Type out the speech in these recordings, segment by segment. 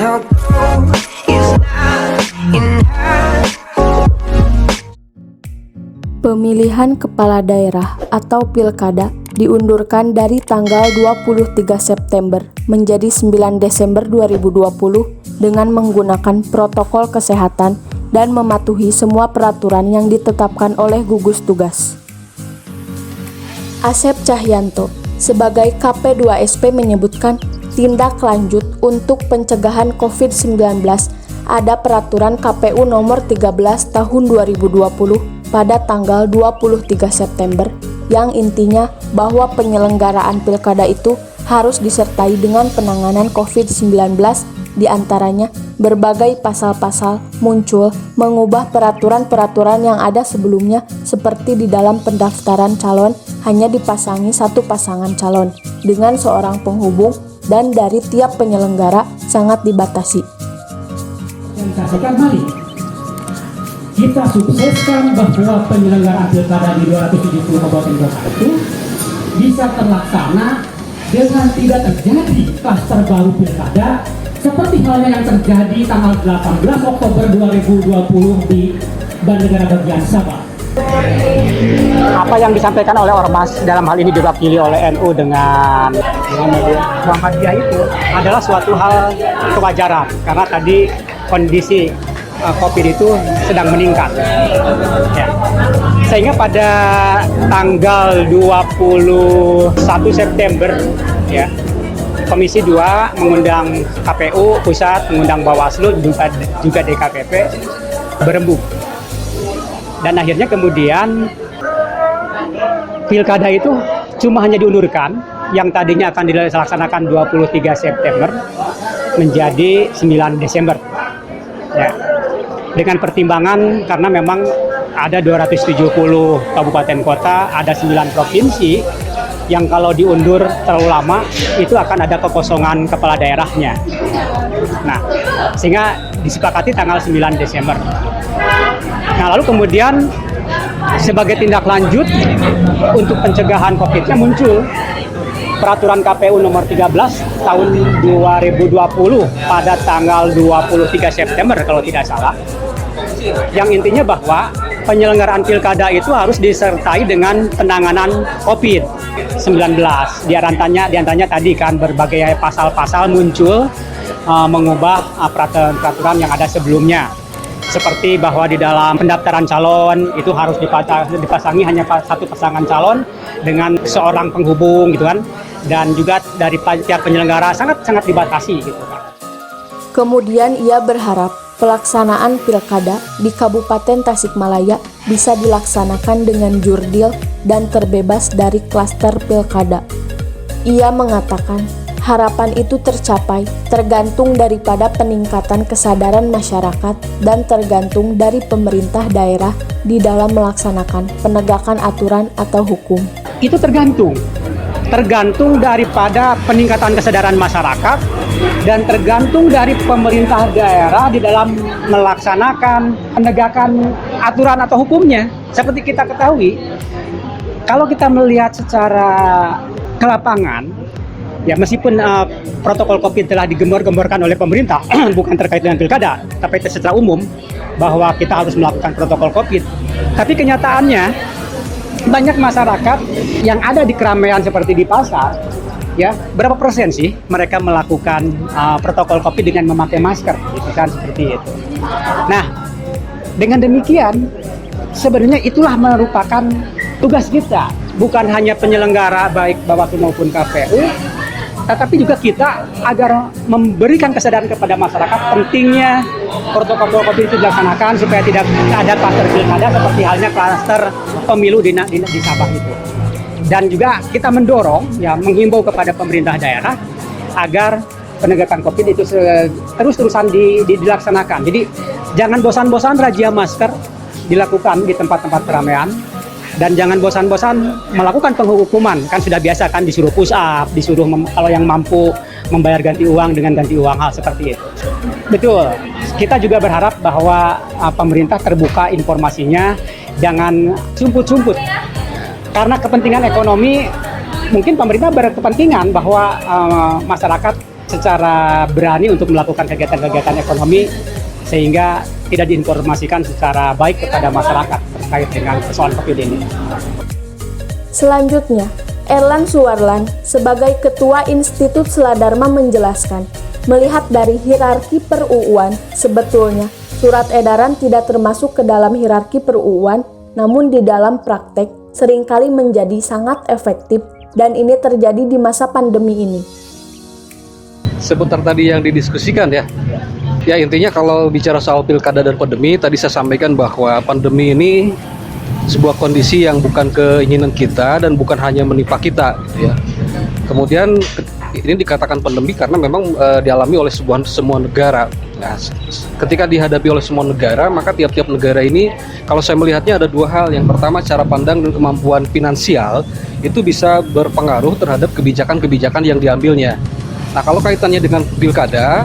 your goal is not in her. Pemilihan kepala daerah atau pilkada diundurkan dari tanggal 23 September menjadi 9 Desember 2020 dengan menggunakan protokol kesehatan dan mematuhi semua peraturan yang ditetapkan oleh gugus tugas. Asep Cahyanto sebagai KP2SP menyebutkan tindak lanjut untuk pencegahan COVID-19 ada peraturan KPU nomor 13 tahun 2020 pada tanggal 23 September yang intinya bahwa penyelenggaraan pilkada itu harus disertai dengan penanganan COVID-19, diantaranya berbagai pasal-pasal muncul mengubah peraturan-peraturan yang ada sebelumnya seperti di dalam pendaftaran calon hanya dipasangi satu pasangan calon dengan seorang penghubung dan dari tiap penyelenggara sangat dibatasi. Yang sampaikan mari kita sukseskan bahwa penyelenggaraan pilkada di 270 kabupaten kota itu bisa terlaksana dengan tidak terjadi klaster baru pilkada seperti halnya yang terjadi tanggal 18 Oktober 2020 di Bandara bagian Sabah. Apa yang disampaikan oleh Ormas dalam hal ini diwakili oleh NU dengan Muhammadiyah itu adalah suatu hal kewajaran karena tadi kondisi COVID itu sedang meningkat. Ya. Sehingga pada tanggal 21 September ya, Komisi 2 mengundang KPU Pusat, mengundang Bawaslu, juga DKPP berembuk. Dan akhirnya kemudian pilkada itu cuma hanya diundurkan, yang tadinya akan dilaksanakan 23 September menjadi 9 Desember. Ya. Dengan pertimbangan karena memang ada 270 kabupaten kota, ada 9 provinsi yang kalau diundur terlalu lama itu akan ada kekosongan kepala daerahnya. Nah, sehingga disepakati tanggal 9 Desember. Nah, lalu kemudian sebagai tindak lanjut untuk pencegahan COVID-nya muncul peraturan KPU nomor 13 tahun 2020 pada tanggal 23 September kalau tidak salah, yang intinya bahwa penyelenggaraan pilkada itu harus disertai dengan penanganan COVID-19. Di antaranya tadi kan berbagai pasal-pasal muncul mengubah peraturan yang ada sebelumnya. Seperti bahwa di dalam pendaftaran calon itu harus dipasangi hanya satu pasangan calon dengan seorang penghubung gitu kan. Dan juga dari pihak penyelenggara sangat dibatasi gitu kan. Kemudian ia berharap pelaksanaan pilkada di Kabupaten Tasikmalaya bisa dilaksanakan dengan jurdil dan terbebas dari klaster pilkada. Ia mengatakan harapan itu tercapai tergantung daripada peningkatan kesadaran masyarakat dan tergantung dari pemerintah daerah di dalam melaksanakan penegakan aturan atau hukum. Itu tergantung daripada peningkatan kesadaran masyarakat dan tergantung dari pemerintah daerah di dalam melaksanakan penegakan aturan atau hukumnya. Seperti kita ketahui, kalau kita melihat secara ke lapangan, ya meskipun protokol COVID telah digembor-gemborkan oleh pemerintah, bukan terkait dengan pilkada, tapi secara umum bahwa kita harus melakukan protokol COVID. Tapi kenyataannya banyak masyarakat yang ada di keramaian seperti di pasar, ya berapa persen sih mereka melakukan protokol COVID dengan memakai masker, gitu kan seperti itu. Nah, dengan demikian sebenarnya itulah merupakan tugas kita, bukan hanya penyelenggara baik Bawaslu maupun KPU, tetapi juga kita agar memberikan kesadaran kepada masyarakat pentingnya protokol COVID itu dilaksanakan supaya tidak ada klaster pilkada seperti halnya klaster pemilu di Sabah itu. Dan juga kita mendorong, ya menghimbau kepada pemerintah daerah agar penegakan COVID itu terus-terusan dilaksanakan. Jadi jangan bosan-bosan razia masker dilakukan di tempat-tempat keramaian. Dan jangan bosan-bosan melakukan penghukuman, kan sudah biasa kan disuruh push up, disuruh kalau yang mampu membayar ganti uang dengan ganti uang, hal seperti itu. Betul, kita juga berharap bahwa pemerintah terbuka informasinya, jangan sumput-sumput. Karena kepentingan ekonomi, mungkin pemerintah berkepentingan bahwa masyarakat secara berani untuk melakukan kegiatan-kegiatan ekonomi sehingga tidak diinformasikan secara baik kepada masyarakat terkait dengan persoalan COVID ini. Selanjutnya, Erlan Suwarlan sebagai Ketua Institut Seladharma menjelaskan, melihat dari hierarki per-UUan, sebetulnya surat edaran tidak termasuk ke dalam hierarki per-UUan, namun di dalam praktek seringkali menjadi sangat efektif dan ini terjadi di masa pandemi ini. Seputar tadi yang didiskusikan ya intinya kalau bicara soal pilkada dan pandemi, tadi saya sampaikan bahwa pandemi ini sebuah kondisi yang bukan keinginan kita dan bukan hanya menimpa kita gitu ya. Kemudian ini dikatakan pandemi karena memang dialami oleh semua negara. Nah, ketika dihadapi oleh semua negara, maka tiap-tiap negara ini kalau saya melihatnya ada dua hal. Yang pertama, cara pandang dan kemampuan finansial itu bisa berpengaruh terhadap kebijakan-kebijakan yang diambilnya. Nah, kalau kaitannya dengan pilkada,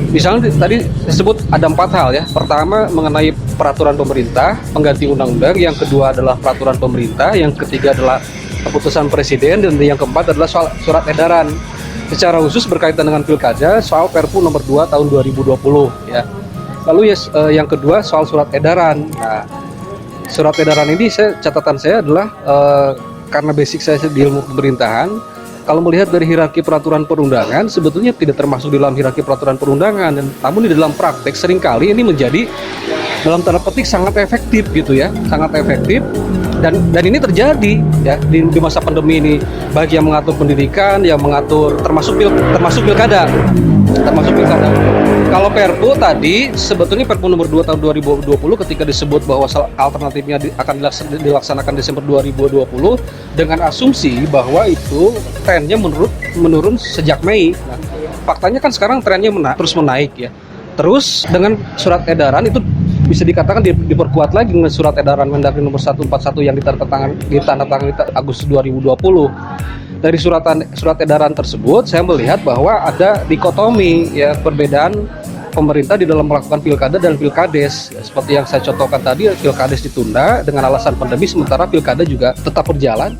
misalnya tadi disebut ada 4 hal ya. Pertama mengenai peraturan pemerintah, pengganti undang-undang. Yang kedua adalah peraturan pemerintah. Yang ketiga adalah keputusan presiden. Dan yang keempat adalah soal surat edaran. Secara khusus berkaitan dengan pilkada, soal Perpu nomor 2 tahun 2020 ya. Lalu yang kedua soal surat edaran. Nah, surat edaran ini catatan saya adalah karena basic saya di ilmu pemerintahan. Kalau melihat dari hierarki peraturan perundangan, sebetulnya tidak termasuk di dalam hierarki peraturan perundangan, namun di dalam praktek seringkali ini menjadi dalam tanda petik sangat efektif gitu ya, sangat efektif dan ini terjadi ya di masa pandemi ini, baik yang mengatur pendidikan, yang mengatur termasuk pilkada. Kalau Perpu tadi sebetulnya Perpu nomor 2 tahun 2020 ketika disebut bahwa alternatifnya akan dilaksanakan Desember 2020 dengan asumsi bahwa itu trennya menurun sejak Mei. Nah, faktanya kan sekarang trennya terus menaik ya. Terus dengan surat edaran itu bisa dikatakan diperkuat lagi dengan surat edaran Mendagri nomor 141 yang ditandatangani Agustus 2020. Dari surat edaran tersebut saya melihat bahwa ada dikotomi ya, perbedaan pemerintah di dalam melakukan pilkada dan pilkades. Ya, seperti yang saya contohkan tadi, pilkades ditunda dengan alasan pandemi sementara pilkada juga tetap berjalan.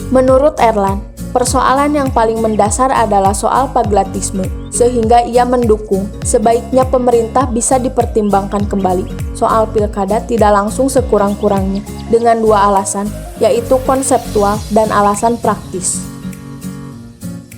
Menurut Erlan, persoalan yang paling mendasar adalah soal pragmatisme, sehingga ia mendukung sebaiknya pemerintah bisa dipertimbangkan kembali soal pilkada tidak langsung sekurang-kurangnya dengan 2 alasan, yaitu konseptual dan alasan praktis.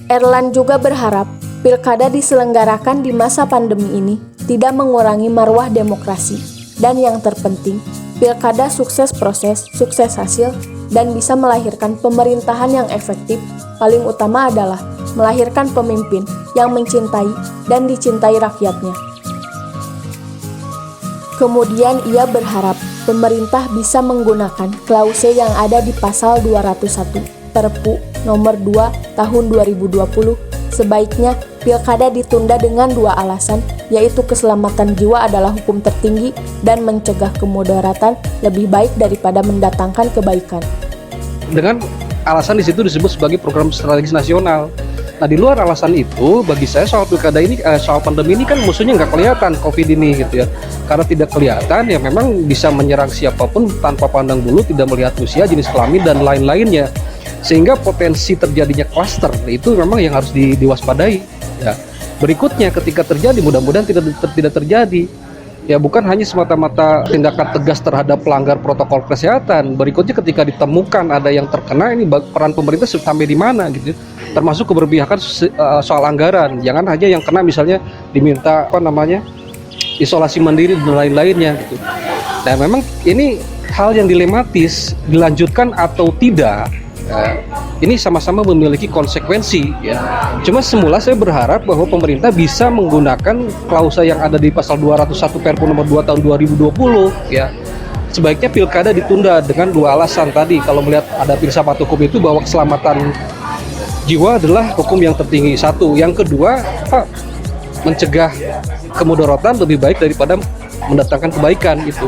Erlan juga berharap pilkada diselenggarakan di masa pandemi ini tidak mengurangi marwah demokrasi, dan yang terpenting, pilkada sukses proses, sukses hasil, dan bisa melahirkan pemerintahan yang efektif. Paling utama adalah melahirkan pemimpin yang mencintai dan dicintai rakyatnya. Kemudian ia berharap pemerintah bisa menggunakan klause yang ada di pasal 201 Perpu nomor 2 tahun 2020. Sebaiknya pilkada ditunda dengan 2 alasan, yaitu keselamatan jiwa adalah hukum tertinggi dan mencegah kemudaratan lebih baik daripada mendatangkan kebaikan. Dengan alasan di situ disebut sebagai program strategis nasional. Nah, di luar alasan itu, bagi saya soal pilkada ini, soal pandemi ini kan musuhnya nggak kelihatan COVID ini gitu ya. Karena tidak kelihatan, ya memang bisa menyerang siapapun tanpa pandang bulu, tidak melihat usia, jenis kelamin dan lain-lainnya. Sehingga potensi terjadinya klaster itu memang yang harus diwaspadai. Ya. Berikutnya, ketika terjadi, mudah-mudahan tidak terjadi. Ya, bukan hanya semata-mata tindakan tegas terhadap pelanggar protokol kesehatan. Berikutnya ketika ditemukan ada yang terkena, ini peran pemerintah sampai di mana gitu. Termasuk keberpihakan soal anggaran. Jangan hanya yang kena misalnya diminta isolasi mandiri dan lain-lainnya gitu. Nah, memang ini hal yang dilematis, dilanjutkan atau tidak. Ini sama-sama memiliki konsekuensi ya. Cuma semula saya berharap bahwa pemerintah bisa menggunakan klausa yang ada di pasal 201 Perpu nomor 2 tahun 2020 ya. Sebaiknya pilkada ditunda dengan 2 alasan tadi. Kalau melihat ada filsafat hukum itu bahwa keselamatan jiwa adalah hukum yang tertinggi. 1, yang kedua mencegah kemudaratan lebih baik daripada mendatangkan kebaikan itu.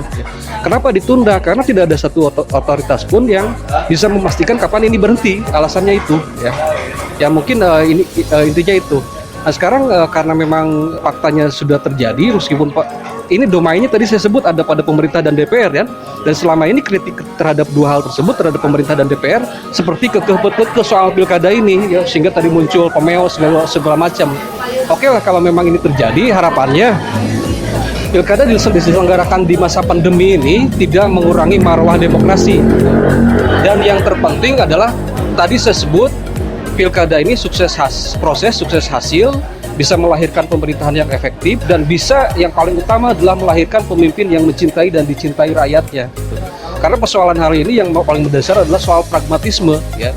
Kenapa ditunda? Karena tidak ada satu otoritas pun yang bisa memastikan kapan ini berhenti. Alasannya itu ya. Ya mungkin intinya itu. Nah sekarang karena memang faktanya sudah terjadi, meskipun ini domainnya tadi saya sebut ada pada pemerintah dan DPR ya, dan selama ini kritik terhadap dua hal tersebut terhadap pemerintah dan DPR seperti kekeh soal pilkada ini ya, sehingga tadi muncul pemeo segala macam. Oke lah kalau memang ini terjadi, harapannya pilkada diselenggarakan di masa pandemi ini tidak mengurangi marwah demokrasi. Dan yang terpenting adalah tadi saya sebut pilkada ini proses sukses hasil, bisa melahirkan pemerintahan yang efektif, dan bisa yang paling utama adalah melahirkan pemimpin yang mencintai dan dicintai rakyatnya. Karena persoalan hari ini yang paling mendasar adalah soal pragmatisme ya.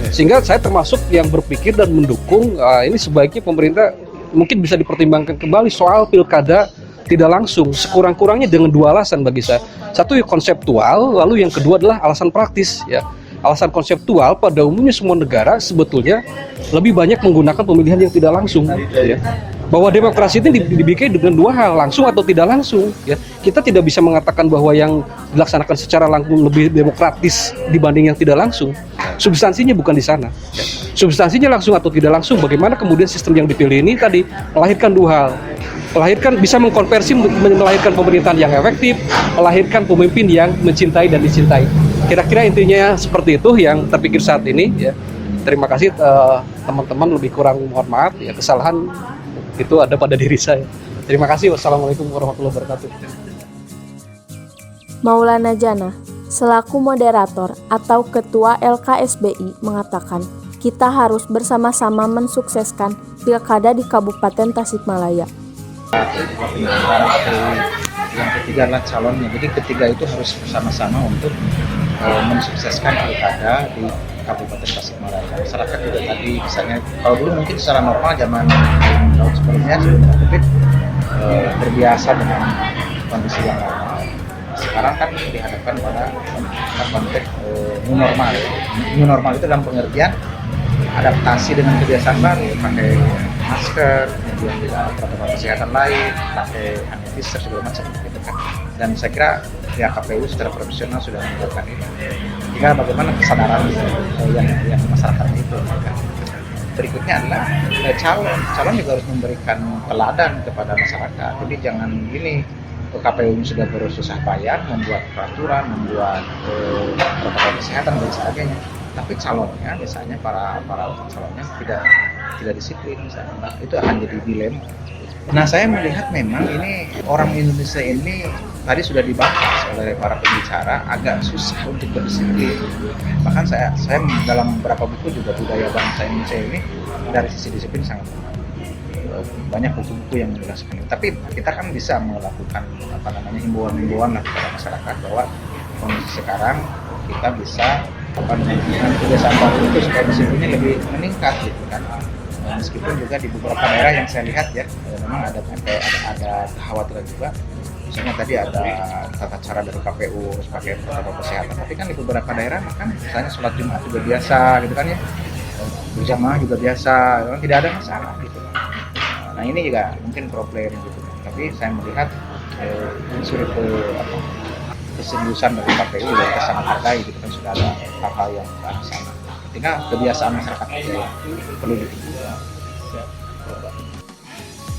Sehingga saya termasuk yang berpikir dan mendukung ini sebaiknya pemerintah mungkin bisa dipertimbangkan kembali soal pilkada tidak langsung, sekurang-kurangnya dengan dua alasan bagi saya. Satu konseptual, lalu yang kedua adalah alasan praktis ya. Alasan konseptual, pada umumnya semua negara sebetulnya lebih banyak menggunakan pemilihan yang tidak langsung ya. Bahwa demokrasi ini dibikin dengan dua hal, langsung atau tidak langsung ya. Kita tidak bisa mengatakan bahwa yang dilaksanakan secara langsung lebih demokratis dibanding yang tidak langsung. Substansinya bukan di sana ya. Substansinya langsung atau tidak langsung, bagaimana kemudian sistem yang dipilih ini tadi melahirkan dua hal, bisa mengkonversi melahirkan pemerintahan yang efektif, melahirkan pemimpin yang mencintai dan dicintai. Kira-kira intinya seperti itu yang terpikir saat ini ya. Terima kasih teman-teman, lebih kurang mohon maaf ya, kesalahan itu ada pada diri saya. Terima kasih. Wassalamualaikum warahmatullahi wabarakatuh. Maulana Jana, selaku moderator atau ketua LKSBI mengatakan, kita harus bersama-sama mensukseskan pilkada di Kabupaten Tasikmalaya. Yang ketiga adalah calonnya. Jadi ketiga itu harus bersama-sama untuk mensukseskan pilkada di Kabupaten Tasikmalaya. Masyarakat juga tadi misalnya kalau dulu mungkin secara normal zaman tahun sebelumnya sebelum COVID terbiasa dengan kondisi yang normal. Sekarang kan dihadapkan pada konteks new normal. New normal itu dalam pengertian adaptasi dengan kebiasaan baru, pakai masker, kemudian juga protokol kesehatan lain, pakai hand sanitizer segala macam gitu kan. Dan saya kira pihak KPU secara profesional sudah melakukan ini. Tinggal bagaimana kesadaran yang masyarakat itu. Kan. Berikutnya adalah calon juga harus memberikan teladan kepada masyarakat. Jadi jangan gini, KPU sudah bersusah payah membuat peraturan, membuat protokol kesehatan dan sebagainya. Tapi calonnya, misalnya para calonnya tidak disiplin misalnya, nah, itu akan jadi dilema. Nah saya melihat memang ini orang Indonesia ini tadi sudah dibahas oleh para pembicara agak susah untuk berdisiplin. Bahkan saya dalam beberapa buku juga budaya bangsa Indonesia ini dari sisi disiplin sangat banyak buku-buku yang menjelaskan itu. Tapi kita kan bisa melakukan himbauan-himbauan lah kepada masyarakat bahwa kondisi sekarang kita bisa dengan kebiasaan baru itu supaya disiplinnya lebih meningkat gitu kan. Meskipun juga di beberapa daerah yang saya lihat ya memang ada kekhawatiran juga. Misalnya tadi ada tata cara dari KPU harus pakai protokol kesehatan. Tapi kan di beberapa daerah kan misalnya sholat Jumat juga biasa gitu kan ya, berjamaah juga biasa, memang tidak ada masalah gitu. Nah ini juga mungkin problem gitu. Tapi saya melihat unsur keseriusan dari KPU yang kita sangat hargai gitu kan, sudah ada hal-hal yang ke arah sana. Tinggal kebiasaan masyarakat aja yang perlu ditingkatkan.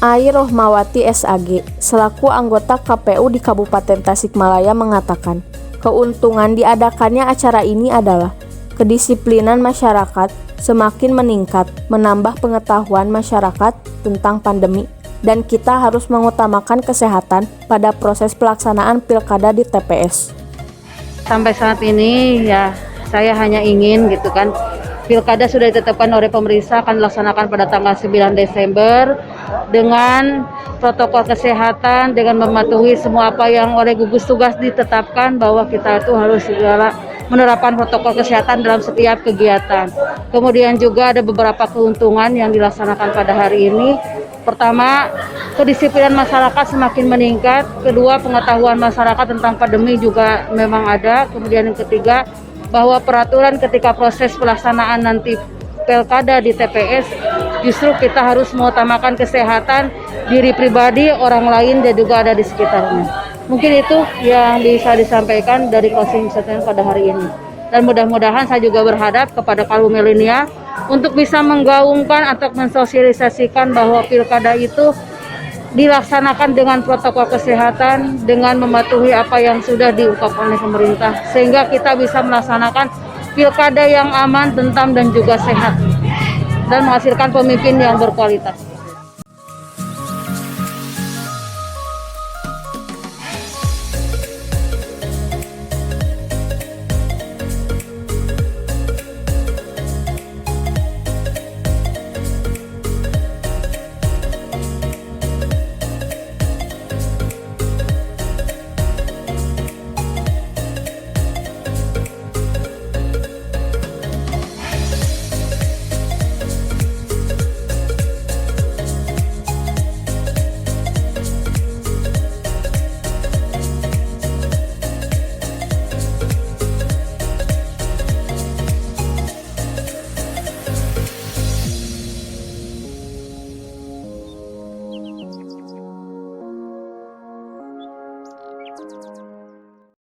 Ai Rohmawati SAG, selaku anggota KPU di Kabupaten Tasikmalaya mengatakan, keuntungan diadakannya acara ini adalah kedisiplinan masyarakat semakin meningkat, menambah pengetahuan masyarakat tentang pandemi, dan kita harus mengutamakan kesehatan pada proses pelaksanaan pilkada di TPS. Sampai saat ini ya saya hanya ingin gitu kan, pilkada sudah ditetapkan oleh pemerintah akan dilaksanakan pada tanggal 9 Desember dengan protokol kesehatan, dengan mematuhi semua apa yang oleh gugus tugas ditetapkan bahwa kita itu harus segala menerapkan protokol kesehatan dalam setiap kegiatan. Kemudian juga ada beberapa keuntungan yang dilaksanakan pada hari ini. Pertama, kedisiplinan masyarakat semakin meningkat. Kedua, pengetahuan masyarakat tentang pandemi juga memang ada. Kemudian yang ketiga, bahwa peraturan ketika proses pelaksanaan nanti pilkada di TPS, justru kita harus mengutamakan kesehatan diri pribadi, orang lain, dan juga ada di sekitarnya. Mungkin itu yang bisa disampaikan dari closing statement pada hari ini. Dan mudah-mudahan saya juga berharap kepada kaum milenial untuk bisa menggaungkan atau mensosialisasikan bahwa pilkada itu dilaksanakan dengan protokol kesehatan, dengan mematuhi apa yang sudah diungkapkan oleh pemerintah, sehingga kita bisa melaksanakan pilkada yang aman, tentram, dan juga sehat, dan menghasilkan pemimpin yang berkualitas.